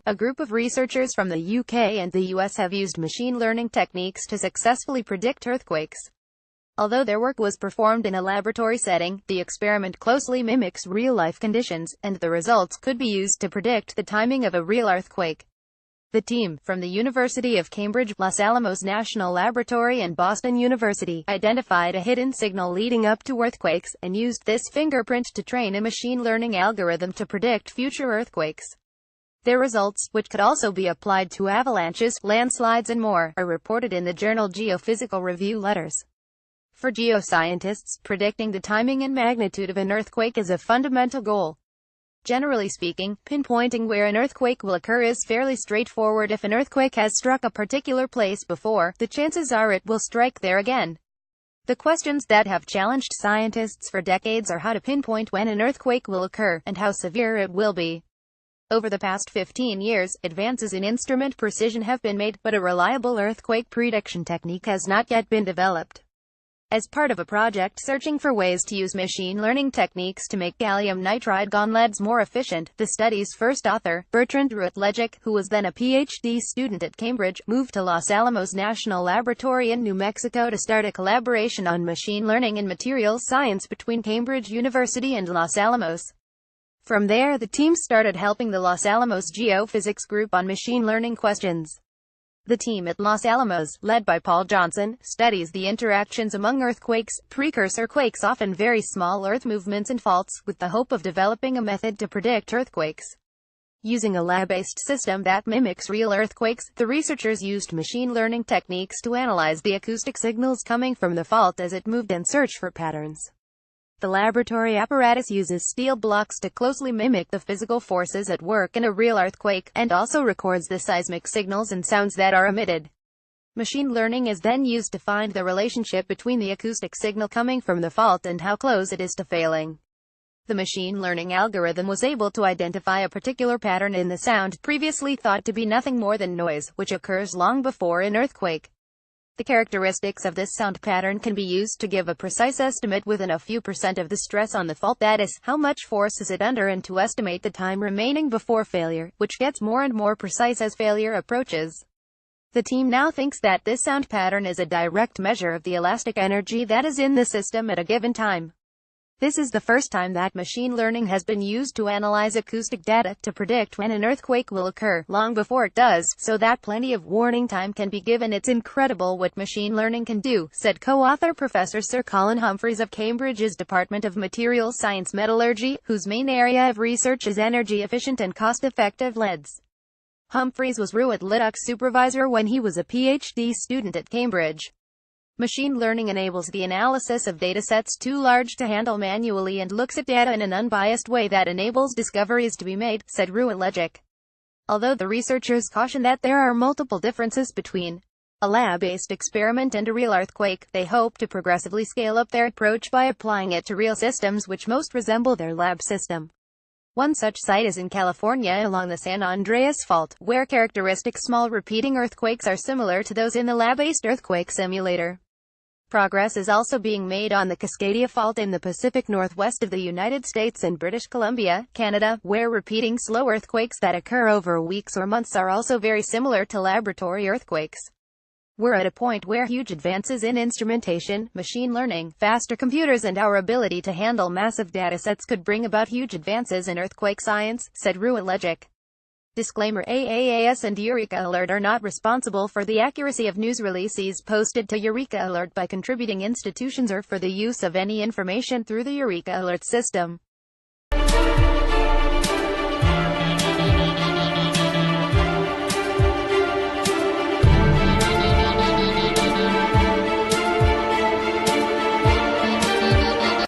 A group of researchers from the UK and the US have used machine learning techniques to successfully predict earthquakes. Although their work was performed in a laboratory setting, the experiment closely mimics real-life conditions, and the results could be used to predict the timing of a real earthquake. The team, from the University of Cambridge, Los Alamos National Laboratory and Boston University, identified a hidden signal leading up to earthquakes, and used this fingerprint to train a machine learning algorithm to predict future earthquakes. Their results, which could also be applied to avalanches, landslides and more, are reported in the journal Geophysical Review Letters. For geoscientists, predicting the timing and magnitude of an earthquake is a fundamental goal. Generally speaking, pinpointing where an earthquake will occur is fairly straightforward. If an earthquake has struck a particular place before, the chances are it will strike there again. The questions that have challenged scientists for decades are how to pinpoint when an earthquake will occur, and how severe it will be. Over the past 15 years, advances in instrument precision have been made, but a reliable earthquake prediction technique has not yet been developed. As part of a project searching for ways to use machine learning techniques to make gallium nitride GaN-LEDs more efficient, the study's first author, Bertrand Ruetlegic, who was then a PhD student at Cambridge, moved to Los Alamos National Laboratory in New Mexico to start a collaboration on machine learning and materials science between Cambridge University and Los Alamos. From there, the team started helping the Los Alamos Geophysics Group on machine learning questions. The team at Los Alamos, led by Paul Johnson, studies the interactions among earthquakes, precursor quakes, often very small earth movements and faults, with the hope of developing a method to predict earthquakes. Using a lab-based system that mimics real earthquakes, the researchers used machine learning techniques to analyze the acoustic signals coming from the fault as it moved and search for patterns. The laboratory apparatus uses steel blocks to closely mimic the physical forces at work in a real earthquake, and also records the seismic signals and sounds that are emitted. Machine learning is then used to find the relationship between the acoustic signal coming from the fault and how close it is to failing. The machine learning algorithm was able to identify a particular pattern in the sound, previously thought to be nothing more than noise, which occurs long before an earthquake. The characteristics of this sound pattern can be used to give a precise estimate within a few percent of the stress on the fault, that is, how much force is it under, and to estimate the time remaining before failure, which gets more and more precise as failure approaches. The team now thinks that this sound pattern is a direct measure of the elastic energy that is in the system at a given time. This is the first time that machine learning has been used to analyze acoustic data to predict when an earthquake will occur, long before it does, so that plenty of warning time can be given. It's incredible what machine learning can do, said co-author Professor Sir Colin Humphreys of Cambridge's Department of Materials Science Metallurgy, whose main area of research is energy-efficient and cost-effective LEDs. Humphreys was Ruetlegic's supervisor when he was a PhD student at Cambridge. Machine learning enables the analysis of datasets too large to handle manually and looks at data in an unbiased way that enables discoveries to be made, said Ruetlegic. Although the researchers caution that there are multiple differences between a lab-based experiment and a real earthquake, they hope to progressively scale up their approach by applying it to real systems which most resemble their lab system. One such site is in California along the San Andreas Fault, where characteristic small repeating earthquakes are similar to those in the lab-based earthquake simulator. Progress is also being made on the Cascadia Fault in the Pacific Northwest of the United States and British Columbia, Canada, where repeating slow earthquakes that occur over weeks or months are also very similar to laboratory earthquakes. We're at a point where huge advances in instrumentation, machine learning, faster computers and our ability to handle massive datasets could bring about huge advances in earthquake science, said Ruetlegic. Disclaimer: AAAS and Eureka Alert are not responsible for the accuracy of news releases posted to Eureka Alert by contributing institutions or for the use of any information through the Eureka Alert system.